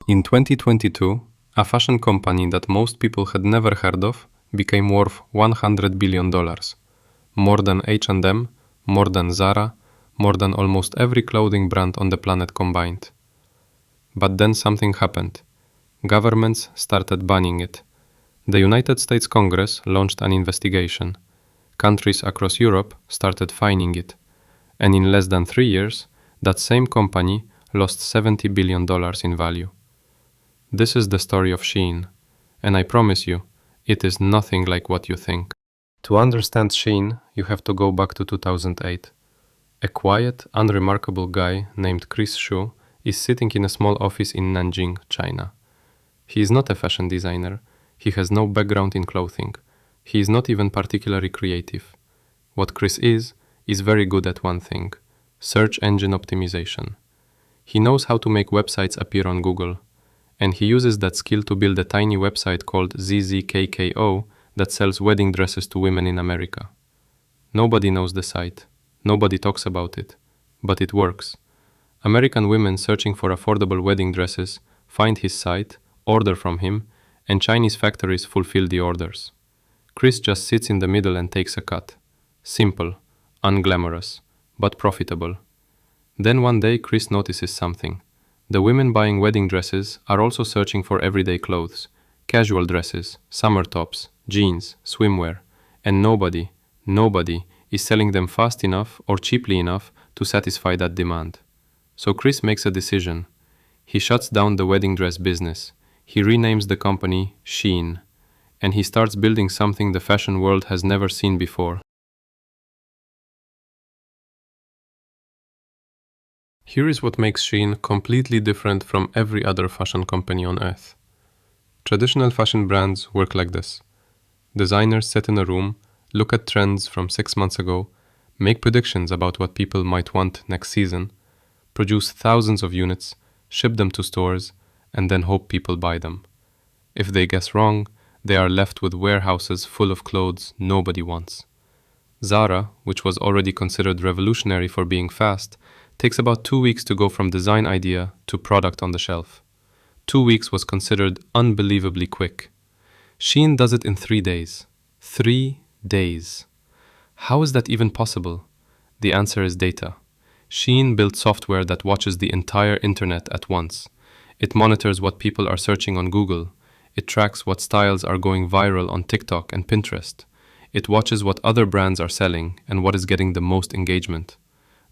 In 2022, a fashion company that most people had never heard of became worth $100 billion. More than H&M, more than Zara, more than almost every clothing brand on the planet combined. But then something happened. Governments started banning it. The United States Congress launched an investigation. Countries across Europe started fining it. And in less than 3 years, that same company lost $70 billion in value. This is the story of Shein, and I promise you, it is nothing like what you think. To understand Shein, you have to go back to 2008. A quiet, unremarkable guy named Chris Xu is sitting in a small office in Nanjing, China. He is not a fashion designer. He has no background in clothing. He is not even particularly creative. What Chris is very good at one thing: search engine optimization. He knows how to make websites appear on Google, and he uses that skill to build a tiny website called ZZKKO that sells wedding dresses to women in America. Nobody knows the site. Nobody talks about it. But it works. American women searching for affordable wedding dresses find his site, order from him, and Chinese factories fulfill the orders. Chris just sits in the middle and takes a cut. Simple, unglamorous, but profitable. Then one day Chris notices something. The women buying wedding dresses are also searching for everyday clothes, casual dresses, summer tops, jeans, swimwear, and nobody is selling them fast enough or cheaply enough to satisfy that demand. So Chris makes a decision. He shuts down the wedding dress business. He renames the company Shein, and he starts building something the fashion world has never seen before. Here is what makes Shein completely different from every other fashion company on earth. Traditional fashion brands work like this. Designers sit in a room, look at trends from 6 months ago, make predictions about what people might want next season, produce thousands of units, ship them to stores, and then hope people buy them. If they guess wrong, they are left with warehouses full of clothes nobody wants. Zara, which was already considered revolutionary for being fast, takes about 2 weeks to go from design idea to product on the shelf. 2 weeks was considered unbelievably quick. Shein does it in 3 days. 3 days. How is that even possible? The answer is data. Shein built software that watches the entire internet at once. It monitors what people are searching on Google. It tracks what styles are going viral on TikTok and Pinterest. It watches what other brands are selling and what is getting the most engagement.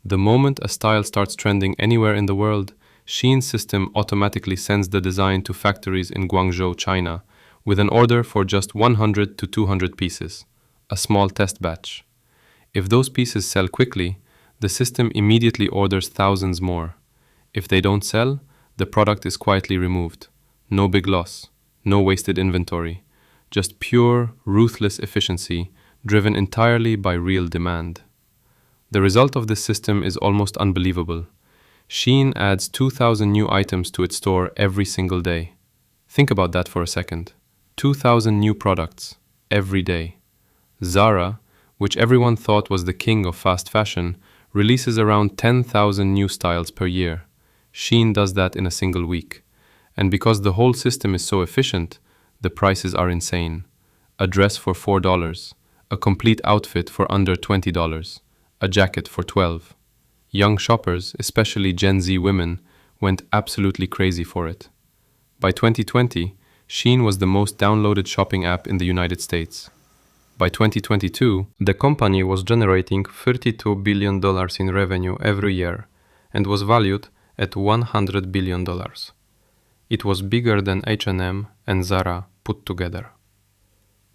The moment a style starts trending anywhere in the world, Shein's system automatically sends the design to factories in Guangzhou, China, with an order for just 100 to 200 pieces, a small test batch. If those pieces sell quickly, the system immediately orders thousands more. If they don't sell, the product is quietly removed. No big loss, no wasted inventory, just pure, ruthless efficiency driven entirely by real demand. The result of this system is almost unbelievable. Shein adds 2,000 new items to its store every single day. Think about that for a second. 2,000 new products every day. Zara, which everyone thought was the king of fast fashion, releases around 10,000 new styles per year. Shein does that in a single week. And because the whole system is so efficient, the prices are insane. A dress for $4, a complete outfit for under $20, a jacket for $12. Young shoppers, especially Gen Z women, went absolutely crazy for it. By 2020, Shein was the most downloaded shopping app in the United States. By 2022, the company was generating $32 billion in revenue every year and was valued at $100 billion. It was bigger than H&M and Zara put together.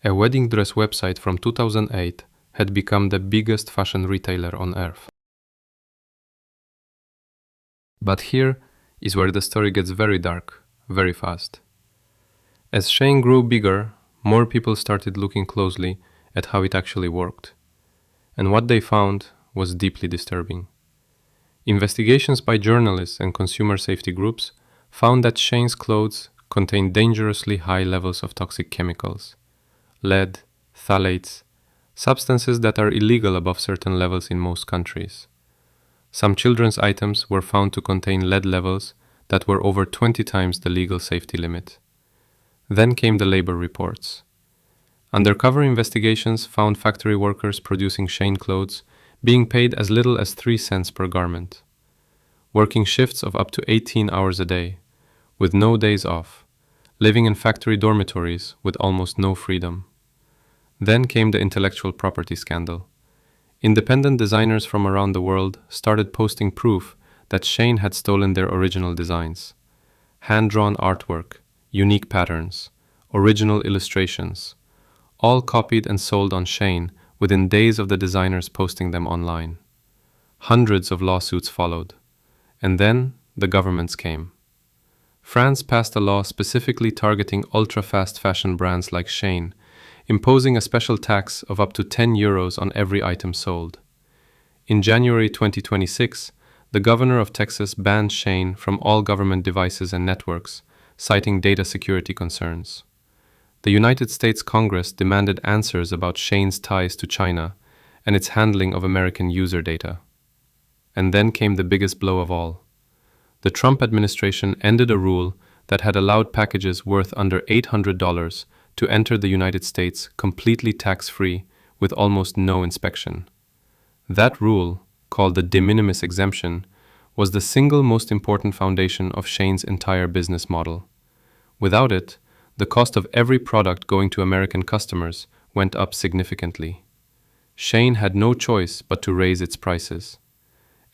A wedding dress website from 2008 had become the biggest fashion retailer on earth. But here is where the story gets very dark, very fast. As Shein grew bigger, more people started looking closely at how it actually worked. And what they found was deeply disturbing. Investigations by journalists and consumer safety groups found that Shein's clothes contained dangerously high levels of toxic chemicals, lead, phthalates, substances that are illegal above certain levels in most countries. Some children's items were found to contain lead levels that were over 20 times the legal safety limit. Then came the labor reports. Undercover investigations found factory workers producing Shein clothes being paid as little as 3 cents per garment, working shifts of up to 18 hours a day, with no days off, living in factory dormitories with almost no freedom. Then came the intellectual property scandal. Independent designers from around the world started posting proof that Shein had stolen their original designs. Hand-drawn artwork, unique patterns, original illustrations, all copied and sold on Shein within days of the designers posting them online. Hundreds of lawsuits followed. And then the governments came. France passed a law specifically targeting ultra-fast fashion brands like Shein, imposing a special tax of up to 10 euros on every item sold. In January 2026, the governor of Texas banned Shein from all government devices and networks, citing data security concerns. The United States Congress demanded answers about Shein's ties to China and its handling of American user data. And then came the biggest blow of all. The Trump administration ended a rule that had allowed packages worth under $800 to enter the United States completely tax-free with almost no inspection. That rule, called the de minimis exemption, was the single most important foundation of Shein's entire business model. Without it, the cost of every product going to American customers went up significantly. Shein had no choice but to raise its prices.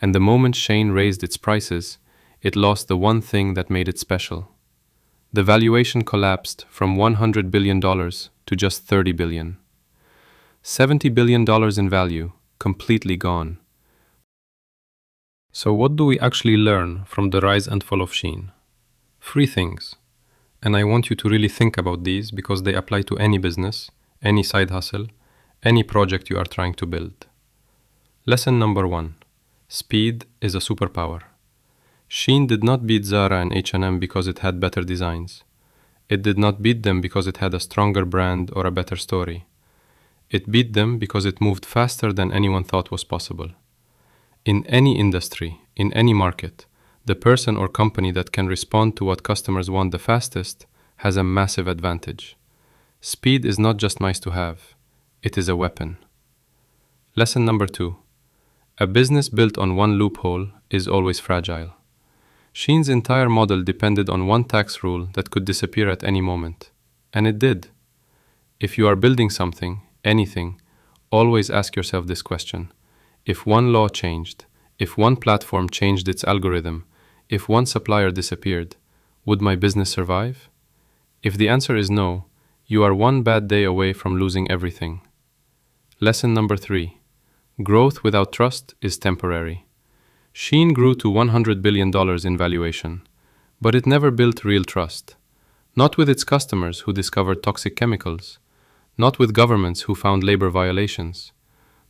And the moment Shein raised its prices, it lost the one thing that made it special. The valuation collapsed from $100 billion to just $30 billion. $70 billion in value, completely gone. So what do we actually learn from the rise and fall of Shein? 3 things. And I want you to really think about these because they apply to any business, any side hustle, any project you are trying to build. Lesson number 1. Speed is a superpower. Shein did not beat Zara and H&M because it had better designs. It did not beat them because it had a stronger brand or a better story. It beat them because it moved faster than anyone thought was possible. In any industry, in any market, the person or company that can respond to what customers want the fastest has a massive advantage. Speed is not just nice to have, it is a weapon. Lesson number 2. A business built on one loophole is always fragile. Shein's entire model depended on one tax rule that could disappear at any moment. And it did. If you are building something, anything, always ask yourself this question. If one law changed, if one platform changed its algorithm, if one supplier disappeared, would my business survive? If the answer is no, you are one bad day away from losing everything. Lesson number 3. Growth without trust is temporary. Shein grew to $100 billion in valuation, but it never built real trust. Not with its customers who discovered toxic chemicals, not with governments who found labor violations,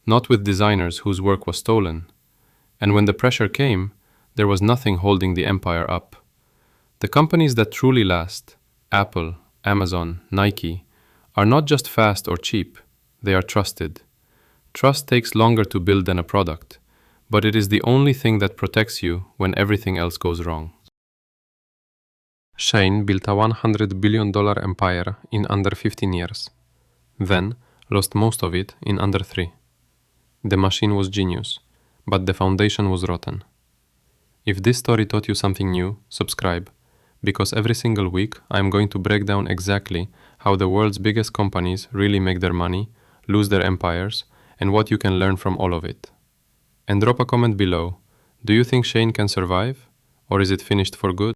not with designers whose work was stolen. And when the pressure came, there was nothing holding the empire up. The companies that truly last, Apple, Amazon, Nike, are not just fast or cheap, they are trusted. Trust takes longer to build than a product, but it is the only thing that protects you when everything else goes wrong. Shein built a $100 billion empire in under 15 years, then lost most of it in under 3. The machine was genius, but the foundation was rotten. If this story taught you something new, subscribe, because every single week I am going to break down exactly how the world's biggest companies really make their money, lose their empires, and what you can learn from all of it. And drop a comment below. Do you think Shein can survive? Or is it finished for good?